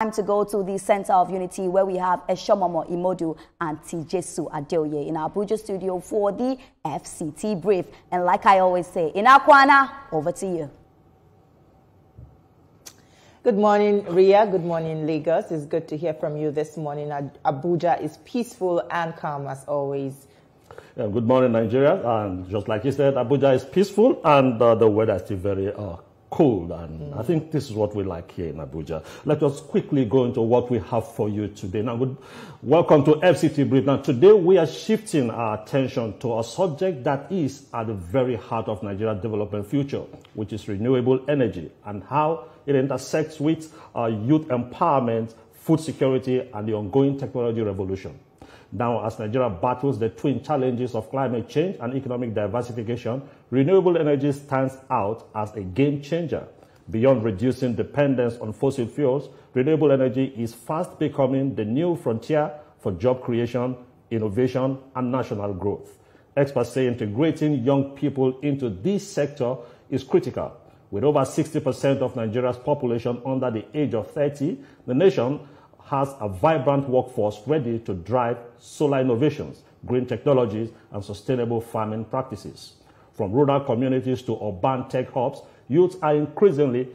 Time to go to the Center of Unity, where we have Eshomomo Imodu and Tijesu Adeoye in our Abuja studio for the FCT brief. And like I always say, in Akwana, over to you. Good morning, Ria. Good morning, Lagos. It's good to hear from you this morning. Abuja is peaceful and calm as always. Yeah, good morning, Nigeria. And just like you said, Abuja is peaceful and the weather is still very cold, and I think this is what we like here in Abuja. Let us quickly go into what we have for you today. Now, welcome to FCT Brief. Now, today we are shifting our attention to a subject that is at the very heart of Nigeria's development future, which is renewable energy and how it intersects with youth empowerment, food security, and the ongoing technology revolution. Now, as Nigeria battles the twin challenges of climate change and economic diversification, renewable energy stands out as a game changer. Beyond reducing dependence on fossil fuels, renewable energy is fast becoming the new frontier for job creation, innovation, and national growth. Experts say integrating young people into this sector is critical. With over 60% of Nigeria's population under the age of 30, the nation has a vibrant workforce ready to drive solar innovations, green technologies, and sustainable farming practices. From rural communities to urban tech hubs, youths are increasingly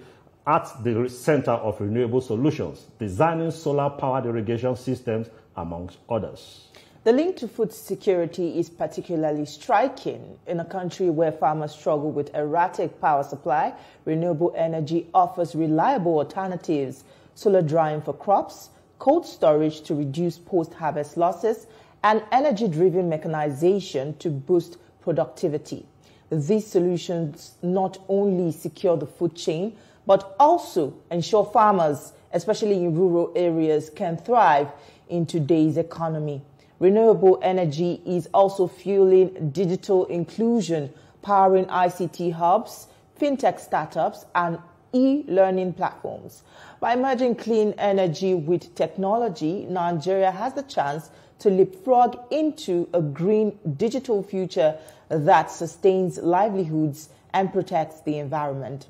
at the center of renewable solutions, designing solar-powered irrigation systems, amongst others. The link to food security is particularly striking. In a country where farmers struggle with erratic power supply, renewable energy offers reliable alternatives: solar drying for crops, cold storage to reduce post-harvest losses, and energy-driven mechanization to boost productivity. These solutions not only secure the food chain, but also ensure farmers, especially in rural areas, can thrive in today's economy. Renewable energy is also fueling digital inclusion, powering ICT hubs, fintech startups, and e-learning platforms. By merging clean energy with technology, Nigeria has the chance to leapfrog into a green digital future that sustains livelihoods and protects the environment.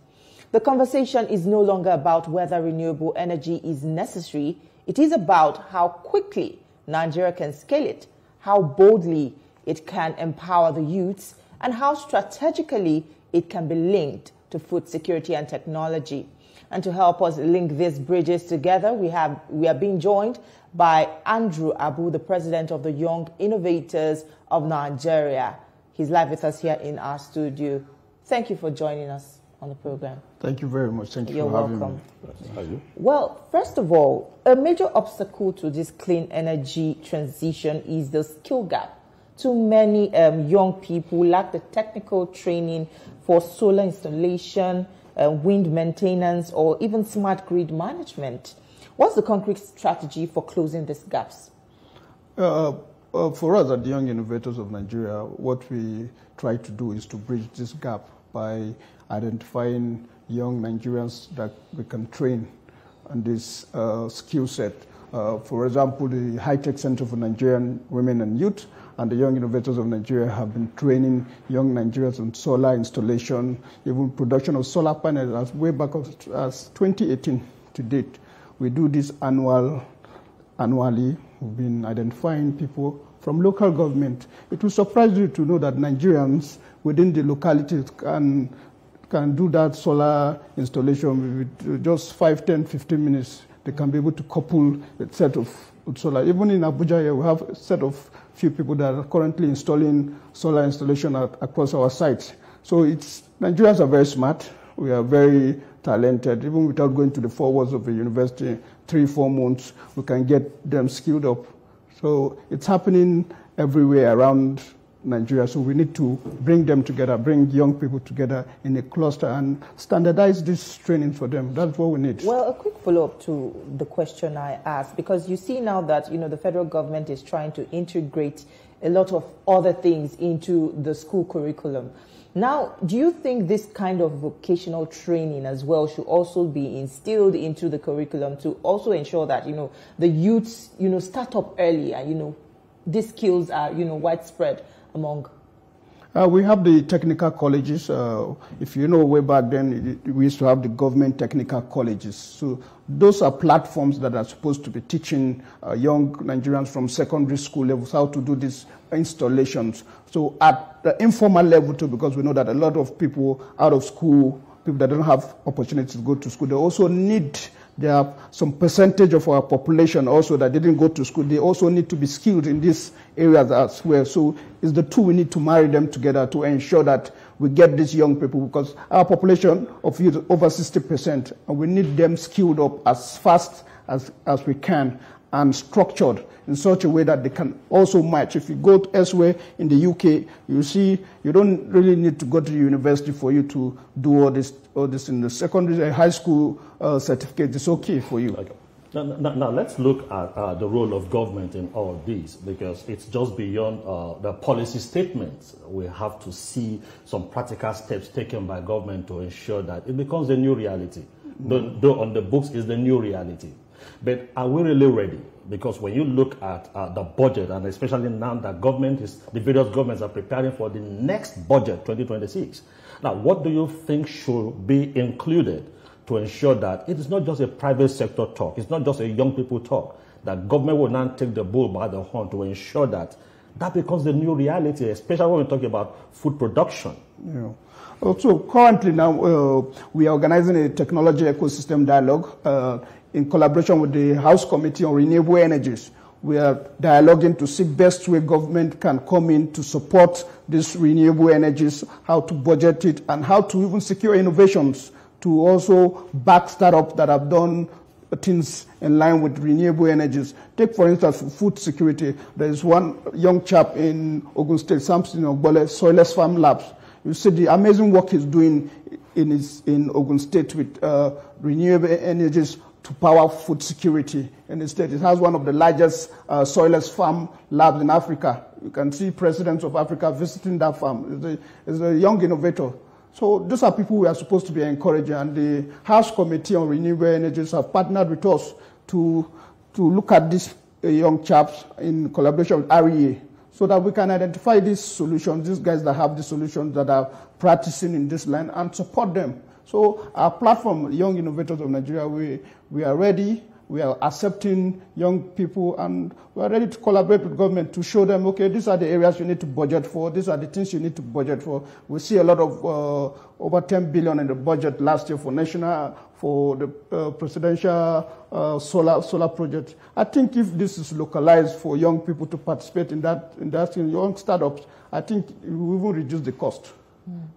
The conversation is no longer about whether renewable energy is necessary. It is about how quickly Nigeria can scale it, how boldly it can empower the youths, and how strategically it can be linked to food security and technology. And to help us link these bridges together, we are being joined by Andrew Abu, the president of the Young Innovators of Nigeria. He's live with us here in our studio. Thank you for joining us on the program. Thank you very much. Thank you You're for having welcome. me. Well, first of all, a major obstacle to this clean energy transition is the skill gap. Too many young people lack the technical training for solar installation, wind maintenance, or even smart grid management. What's the concrete strategy for closing these gaps? For us at the Young Innovators of Nigeria, what we try to do is to bridge this gap by identifying young Nigerians that we can train on this skill set. For example, the High-Tech Center for Nigerian Women and Youth and the Young Innovators of Nigeria have been training young Nigerians on solar installation, even production of solar panels as way back as 2018 to date. We do this annually. We've been identifying people from local government. It will surprise you to know that Nigerians within the localities can do that solar installation with just 5, 10, 15 minutes. They can be able to couple a set of solar. Even in Abuja here, we have a set of few people that are currently installing solar installation across our sites. So Nigerians are very smart. We are very talented. Even without going to the 4 walls of a university, 3-4 months, we can get them skilled up. So it's happening everywhere around Nigeria. So we need to bring them together, bring young people together in a cluster and standardize this training for them. That's what we need. Well, a quick follow-up to the question I asked, because you see now that, the federal government is trying to integrate a lot of other things into the school curriculum. Now, do you think this kind of vocational training as well should also be instilled into the curriculum to also ensure that, the youths, start up early and, these skills are, widespread among? We have the technical colleges. If you know, way back then, we used to have the government technical colleges. So those are platforms that are supposed to be teaching young Nigerians from secondary school levels how to do these installations. So at the informal level too, because we know that a lot of people out of school, people that don't have opportunity to go to school, they also need, there are some percentage of our population also that didn't go to school. They also need to be skilled in these areas as well. So it's the two, we need to marry them together to ensure that we get these young people, because our population of youth is over 60%, and we need them skilled up as fast as we can and structured in such a way that they can also match. If you go elsewhere in the UK, you see you don't really need to go to university for you to do all this in the secondary, high school certificate. It's okay for you. Okay. Now let's look at the role of government in all this, because it's just beyond the policy statements. We have to see some practical steps taken by government to ensure that it becomes a new reality. Though on the books is the new reality. But are we really ready? Because when you look at the budget, and especially now that the various governments are preparing for the next budget, 2026. Now, what do you think should be included to ensure that it is not just a private sector talk, it's not just a young people talk, that government will now take the bull by the horn to ensure that that becomes the new reality, especially when we're talking about food production? Yeah. Also, currently now, we are organizing a technology ecosystem dialogue in collaboration with the House Committee on Renewable Energies. We are dialoguing to see best way government can come in to support these renewable energies, how to budget it, and how to even secure innovations to also back startups that have done things in line with renewable energies. Take, for instance, food security. There is one young chap in Ogun State, Samson Ogbole, Soilless Farm Labs. You see the amazing work he's doing in Ogun State with renewable energies to power food security in the state. It has one of the largest soilless farm labs in Africa. You can see presidents of Africa visiting that farm. It's a young innovator. So those are people we are supposed to be encouraging, and the House Committee on Renewable Energies have partnered with us to look at these young chaps in collaboration with REA, so that we can identify these solutions, these guys that have the solutions that are practicing in this line, and support them. So our platform, Young Innovators of Nigeria, we are ready. We are accepting young people, and we are ready to collaborate with government to show them, okay, these are the areas you need to budget for. These are the things you need to budget for. We see a lot of over 10 billion in the budget last year for the presidential solar project. I think if this is localized for young people to participate in young startups, I think it will even reduce the cost.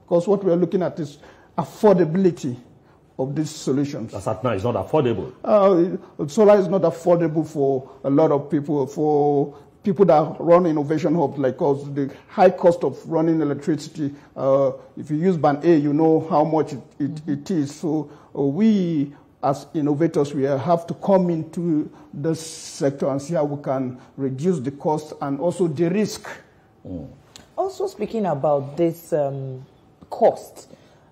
Because what we are looking at is affordability of these solutions. That's now, it's not affordable. Solar is not affordable for a lot of people. For people that run innovation hubs like us, the high cost of running electricity, if you use band A, you know how much it is. So we, as innovators, we have to come into this sector and see how we can reduce the cost and also the risk. Also speaking about this cost,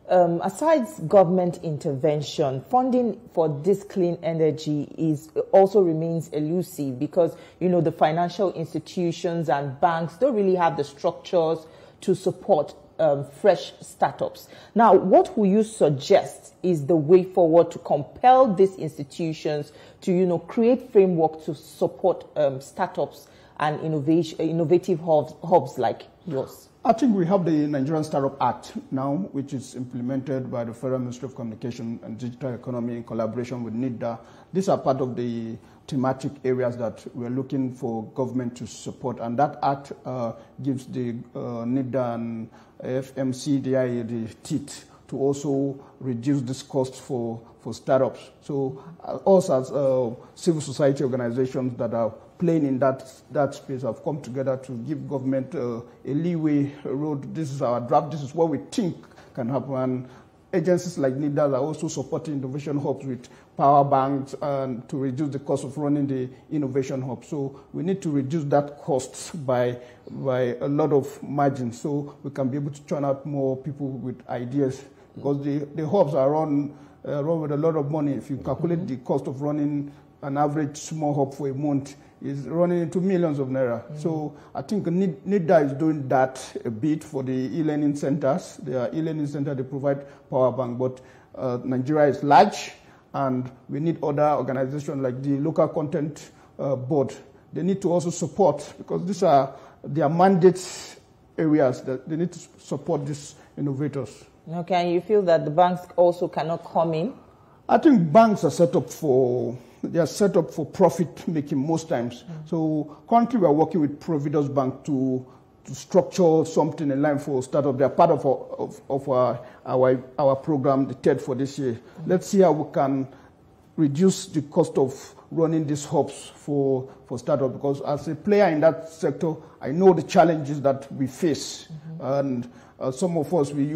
aside government intervention, funding for this clean energy also remains elusive, because the financial institutions and banks don't really have the structures to support fresh startups. Now, what will you suggest is the way forward to compel these institutions to create framework to support startups and innovative hubs like yours? I think we have the Nigerian Startup Act now, which is implemented by the Federal Ministry of Communication and Digital Economy in collaboration with NIDA. These are part of the thematic areas that we're looking for government to support. And that act gives the NIDA and FMCDI the teeth to also reduce this cost for startups. So us as civil society organizations that are playing in that space have come together to give government a leeway road. This is our draft. This is what we think can happen. And agencies like NIDA are also supporting innovation hubs with power banks and to reduce the cost of running the innovation hub. So we need to reduce that cost by a lot of margin, so we can be able to churn out more people with ideas, because the hubs are run with a lot of money. If you calculate the cost of running an average small hub for a month is running into millions of naira. So I think NIDA is doing that a bit for the e-learning centers. There are e-learning centers, they provide power bank, but Nigeria is large, and we need other organizations like the local content board. They need to also support, because these are their mandate areas that they need to support these innovators. Okay, and you feel that the banks also cannot come in? I think banks are set up for profit making most times. So currently we are working with Providus Bank to structure something in line for startup. They are part of our program, the TED for this year. Let's see how we can reduce the cost of running these hubs for startup, because as a player in that sector, I know the challenges that we face. And some of us, we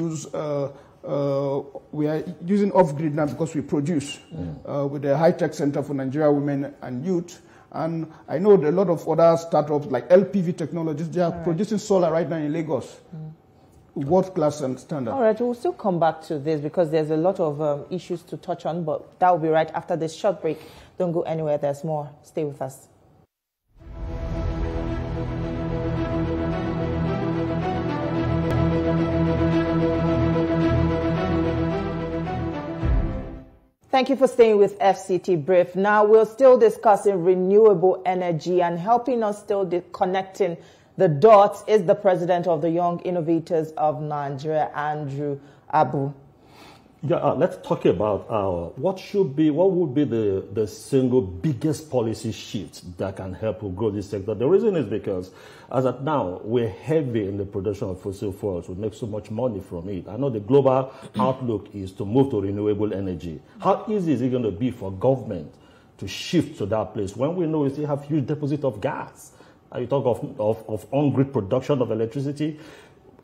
are using off-grid now because we produce with the high-tech center for Nigeria women and youth. And I know there are a lot of other startups like LPV Technologies. They are producing solar right now in Lagos. World-class and standard. All right, we'll still come back to this because there's a lot of issues to touch on, but that will be right after this short break. Don't go anywhere, there's more. Stay with us. Thank you for staying with FCT Brief. Now, we're still discussing renewable energy, and helping us still connecting the dots is the president of the Young Innovators of Nigeria, Andrew Abu. Yeah, let's talk about what would be the single biggest policy shift that can help grow this sector. The reason is because, as of now, we're heavy in the production of fossil fuels. We make so much money from it. I know the global outlook is to move to renewable energy. How easy is it going to be for government to shift to that place when we know we still have huge deposit of gas? You talk of on-grid production of electricity.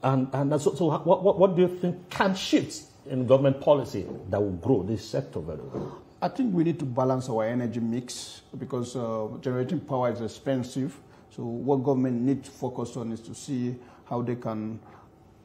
And so what do you think can shift in government policy that will grow this sector very well? I think we need to balance our energy mix, because generating power is expensive. So what government needs to focus on is to see how they can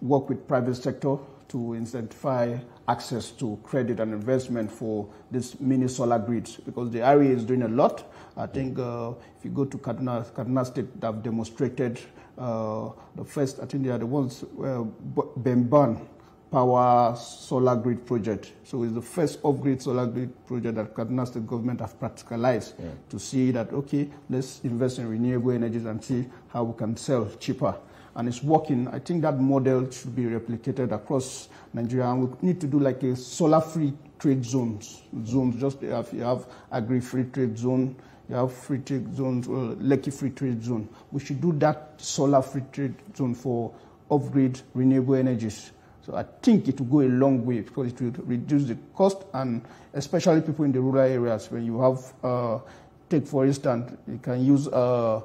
work with private sector to incentivize access to credit and investment for these mini solar grids, because the area is doing a lot. I think if you go to Kaduna State, they have demonstrated the first, I think they are the ones, Bemban Power Solar Grid Project. So it's the first off-grid solar grid project that Kaduna State government have practicalized to see that, okay, let's invest in renewable energies and see how we can sell cheaper. And it's working. I think that model should be replicated across Nigeria. And we need to do like a solar-free trade zones. Just if you have agri-free trade zone, you have free trade zones, or Lekki-free trade zone. We should do that solar-free trade zone for off-grid renewable energies. So I think it will go a long way, because it will reduce the cost, and especially people in the rural areas. When you have, take for instance, you can use a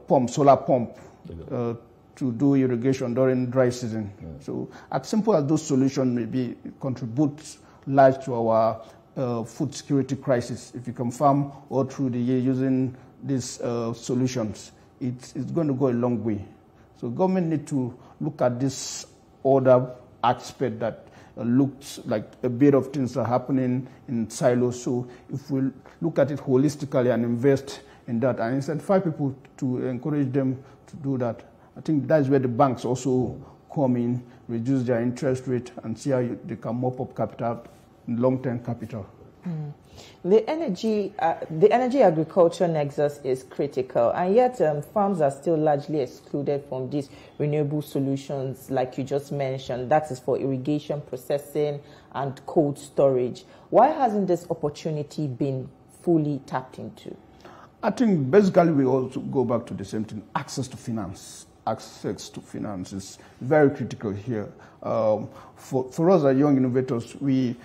pump, solar pump, to do irrigation during dry season. So as simple as those solutions maybe contribute large to our food security crisis. If you can farm all through the year using these solutions, it's going to go a long way. So government need to look at this other aspect that looks like a bit of things are happening in silos. So if we look at it holistically and invest in that and incentivize people to encourage them to do that, I think that's where the banks also come in, reduce their interest rate, and see how they can mop up capital, long-term capital. The energy agriculture nexus is critical, and yet farms are still largely excluded from these renewable solutions, like you just mentioned. That is for irrigation, processing, and cold storage. Why hasn't this opportunity been fully tapped into? I think basically we also go back to the same thing: access to finance. Access to finance is very critical here. For us as young innovators, we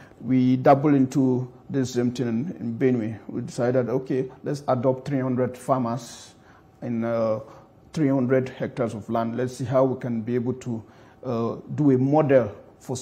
dabble into this same thing in Benue. We decided, okay, let's adopt 300 farmers in 300 hectares of land. Let's see how we can be able to do a model for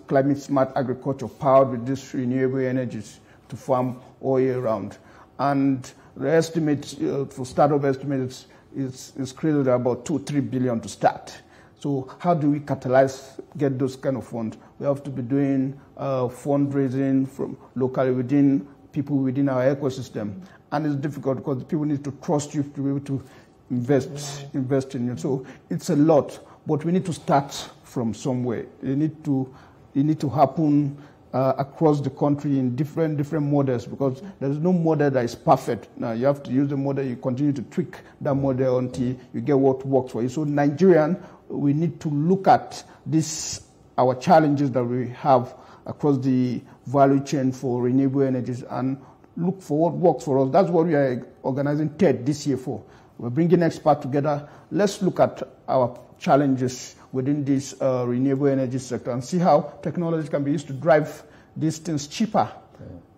climate smart agriculture powered with these renewable energies to farm all year round. And the estimate for startup estimates is created about 2-3 billion to start. So how do we catalyze, get those kind of funds? We have to be doing fundraising from locally within people within our ecosystem. and it's difficult because people need to trust you to be able to invest in you. So it's a lot, but we need to start from somewhere. It need to happen across the country in different models, because there is no model that is perfect. Now you have to use the model, you continue to tweak that model until you get what works for you. So Nigerian, we need to look at this, our challenges that we have across the value chain for renewable energies, and look for what works for us. That's what we are organizing TED this year for. We're bringing experts together. Let's look at our challenges within this renewable energy sector and see how technology can be used to drive these things cheaper.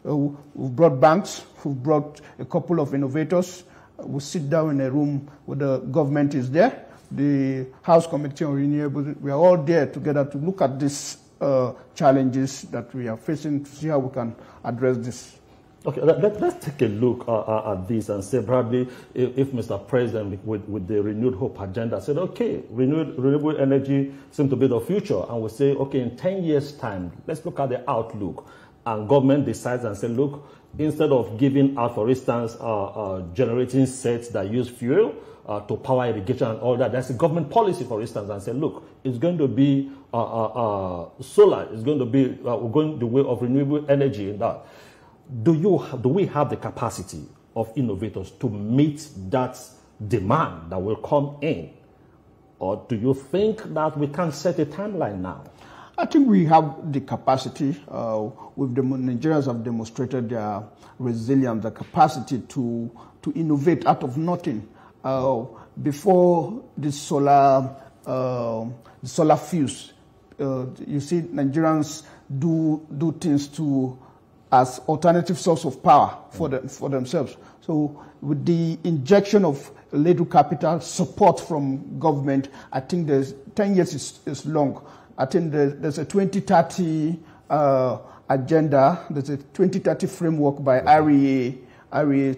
Okay. We've brought banks, we've brought a couple of innovators. We'll sit down in a room where the government is there, the House Committee on Renewables. We are all there together to look at these challenges that we are facing, to see how we can address this. Okay, let's take a look at this and say probably if Mr. President with the Renewed Hope agenda said, okay, renewable energy seems to be the future, and we say, okay, in 10 years' time, let's look at the outlook, and government decides and say, look, instead of giving out, for instance, generating sets that use fuel to power irrigation and all that, that's a government policy, for instance, and say, look, it's going to be solar, it's going to be, we're going the way of renewable energy in that. Do we have the capacity of innovators to meet that demand that will come in? Or do you think that we can set a timeline now? I think we have the capacity. Nigerians have demonstrated their resilience, the capacity to innovate out of nothing. Before the solar fuse, you see Nigerians do things as alternative source of power for themselves. So with the injection of little capital support from government, I think 10 years is long. I think there's a 2030 agenda, there's a 2030 framework by REA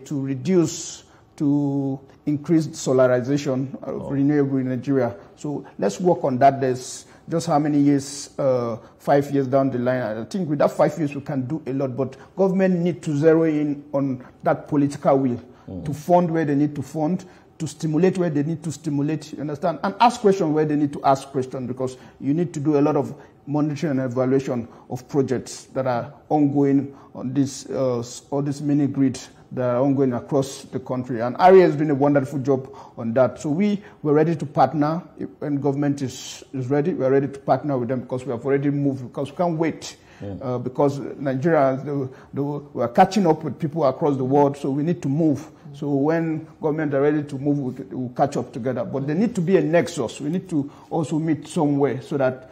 to increase solarization of renewable in Nigeria. So let's work on that. There's just how many years, 5 years down the line. I think with that 5 years we can do a lot, but government need to zero in on that political will to fund where they need to fund, to stimulate where they need to stimulate, you understand, and ask questions where they need to ask questions, because you need to do a lot of monitoring and evaluation of projects that are ongoing on this, all this mini grid that are ongoing across the country. And REA has doing a wonderful job on that. So we're ready to partner. When government is ready, we're ready to partner with them, because we have already moved, because we can't wait. Because Nigerians, we're catching up with people across the world, so we need to move. So when government are ready to move, we'll catch up together. But there need to be a nexus. We need to also meet somewhere so that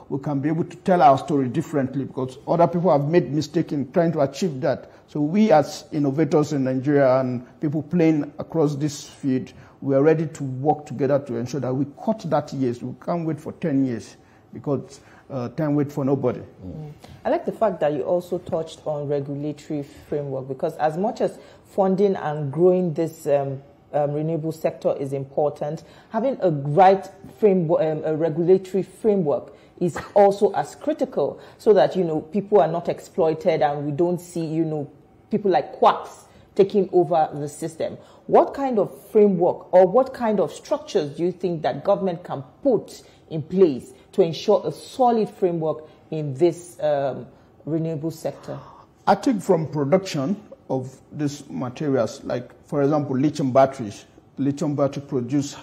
we can be able to tell our story differently, because other people have made mistakes in trying to achieve that. So we as innovators in Nigeria and people playing across this field, we are ready to work together to ensure that we cut that years. We can't wait for 10 years, because time wait for nobody. I like the fact that you also touched on regulatory framework, because as much as funding and growing this renewable sector is important, having a right framework, a regulatory framework, is also as critical, so that people are not exploited and we don't see people like quacks taking over the system. What kind of framework or what kind of structures do you think that government can put in place to ensure a solid framework in this renewable sector? I think from production of these materials, like for example lithium batteries. Lithium battery produce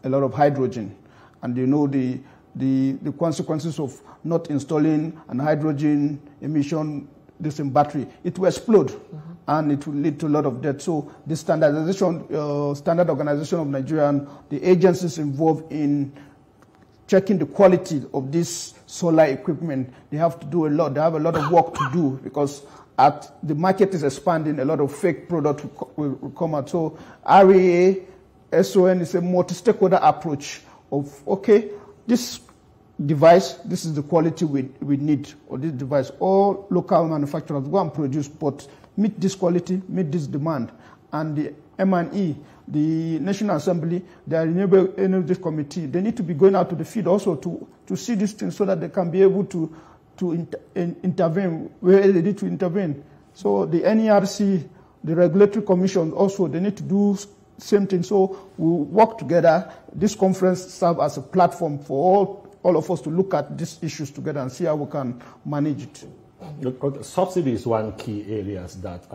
a lot of hydrogen, and the consequences of not installing an hydrogen emission in battery, it will explode, and it will lead to a lot of death. So the standard organization of Nigeria and the agencies involved in checking the quality of this solar equipment, they have to do a lot. They have a lot of work to do, because the market is expanding, a lot of fake products will come out. So REA, SON is a multi-stakeholder approach of, okay, this device, this is the quality we need, or this device. All local manufacturers go and produce, but meet this quality, meet this demand. And the M&E, the National Assembly, the Renewable Energy Committee, they need to be going out to the field also to see these things, so that they can be able to intervene where they need to intervene. So the NERC the regulatory commission also, they need to do same thing. So we work together. This conference serves as a platform for all of us to look at these issues together and see how we can manage it. Subsidy is one key area that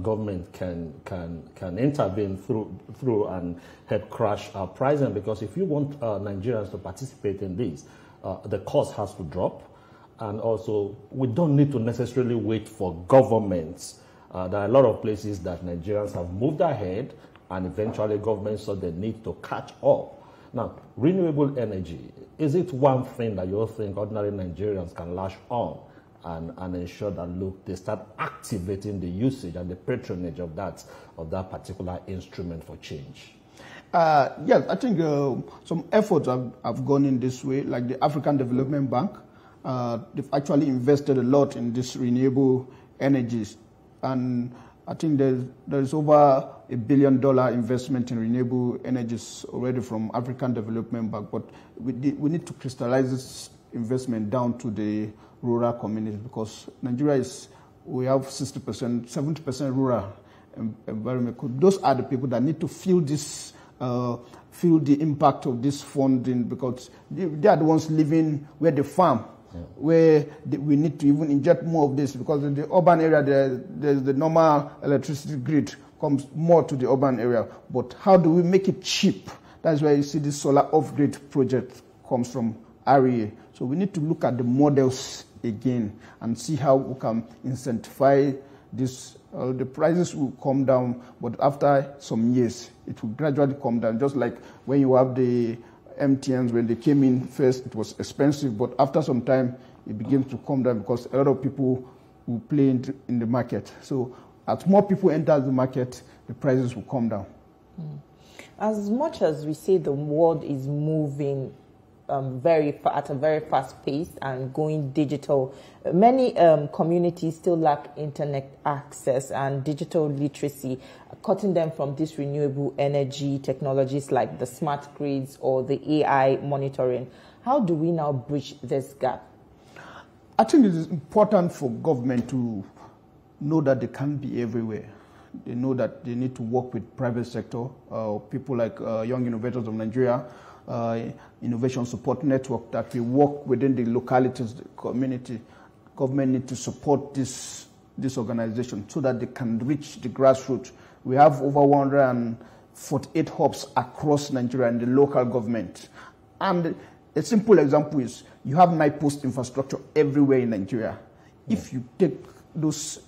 government can intervene through and help crash pricing, because if you want Nigerians to participate in this, the cost has to drop, and also we don't need to necessarily wait for governments. There are a lot of places that Nigerians have moved ahead, and eventually governments saw the need to catch up. Now, renewable energy, is it one thing that you think ordinary Nigerians can lash on and ensure that, look, they start activating the usage and the patronage of that particular instrument for change? Yes, I think some efforts have gone in this way, like the African Development Bank. They've actually invested a lot in this renewable energies, and I think there's over $1 billion investment in renewable energies already from African Development Bank, but we need to crystallize this investment down to the rural communities, because Nigeria we have 60%, 70% rural environment. Those are the people that need to feel this, feel the impact of this funding, because they are the ones living where they farm. Where we need to even inject more of this, because in the urban area, there's the normal electricity grid comes more to the urban area. But how do we make it cheap? That's why you see this solar off-grid project comes from REA. So we need to look at the models again and see how we can incentivize this. The prices will come down, but after some years, it will gradually come down. Just like when you have the MTNs, when they came in first, it was expensive, but after some time, it begins to come down because a lot of people will play in the market. So as more people enter the market, the prices will come down. As much as we say the world is moving at a very fast pace and going digital, many communities still lack internet access and digital literacy, cutting them from these renewable energy technologies like the smart grids or the AI monitoring. How do we now bridge this gap? I think it is important for government to know that they can't be everywhere. They know that they need to work with private sector, people like Young Innovators of Nigeria, Innovation Support Network, that we work within the localities, the community. Government need to support this organization so that they can reach the grassroots. We have over 148 hubs across Nigeria and the local government. And a simple example is you have night post infrastructure everywhere in Nigeria. If you take those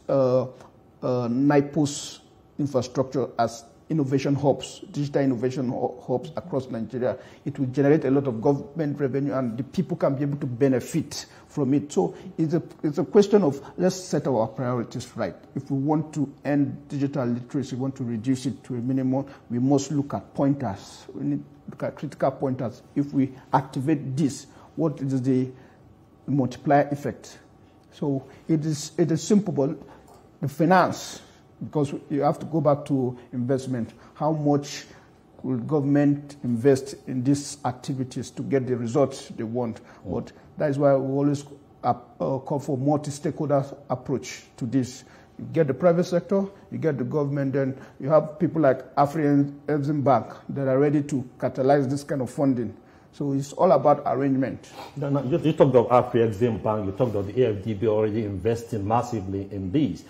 night post infrastructure as innovation hubs, digital innovation hubs across Nigeria, it will generate a lot of government revenue and the people can be able to benefit from it. So it's a question of, let's set our priorities right. If we want to end digital literacy, we want to reduce it to a minimum, we must look at pointers. We need to look at critical pointers. If we activate this, what is the multiplier effect? So it is simple, but the finance, because you have to go back to investment. How much will government invest in these activities to get the results they want? But that is why we always call for multi-stakeholder approach to this. You get the private sector, you get the government, then you have people like African Bank that are ready to catalyze this kind of funding. So it's all about arrangement. No, you talked of African Bank, you talked of the AFDB already investing massively in these.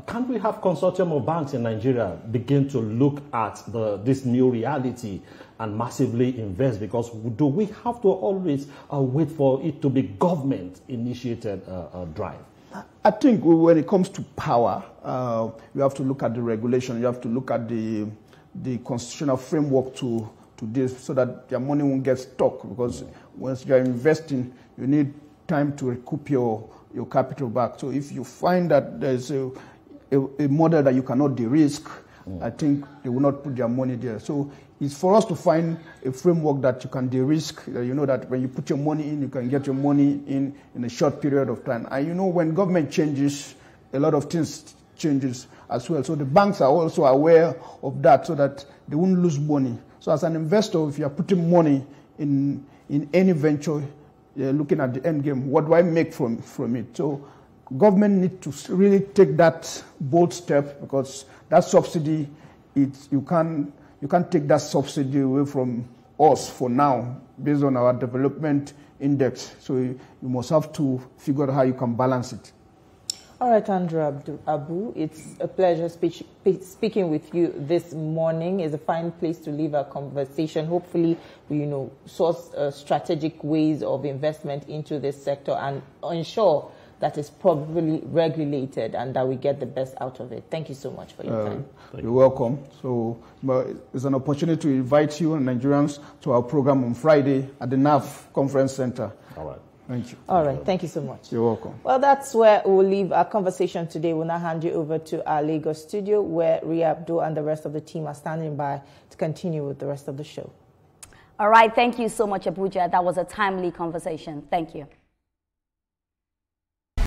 Can't we have consortium of banks in Nigeria begin to look at this new reality and massively invest? Because do we have to always wait for it to be government-initiated drive? I think when it comes to power, you have to look at the regulation. You have to look at the constitutional framework to this so that your money won't get stuck. Because once you're investing, you need time to recoup your capital back. So if you find that there's a model that you cannot de-risk, I think they will not put their money there. So it's for us to find a framework that you can de-risk. You know that when you put your money in, you can get your money in a short period of time. And you know when government changes, a lot of things changes as well. So the banks are also aware of that so that they won't lose money. So as an investor, if you are putting money in any venture, you're looking at the end game. What do I make from it? So government need to really take that bold step, because that subsidy, you can't take that subsidy away from us for now based on our development index. So you must have to figure out how you can balance it. All right, Andrew Abu, it's a pleasure speaking with you this morning. It's a fine place to leave our conversation. Hopefully, we, source strategic ways of investment into this sector and ensure that it's properly regulated and that we get the best out of it. Thank you so much for your time. You're welcome. So it's an opportunity to invite you and Nigerians to our program on Friday at the NAF Conference Center. All right. Thank you. All right. Thank you so much. You're welcome. Well, that's where we'll leave our conversation today. We'll now hand you over to our Lagos studio, where Ria Abdul and the rest of the team are standing by to continue with the rest of the show. All right. Thank you so much, Abuja. That was a timely conversation. Thank you.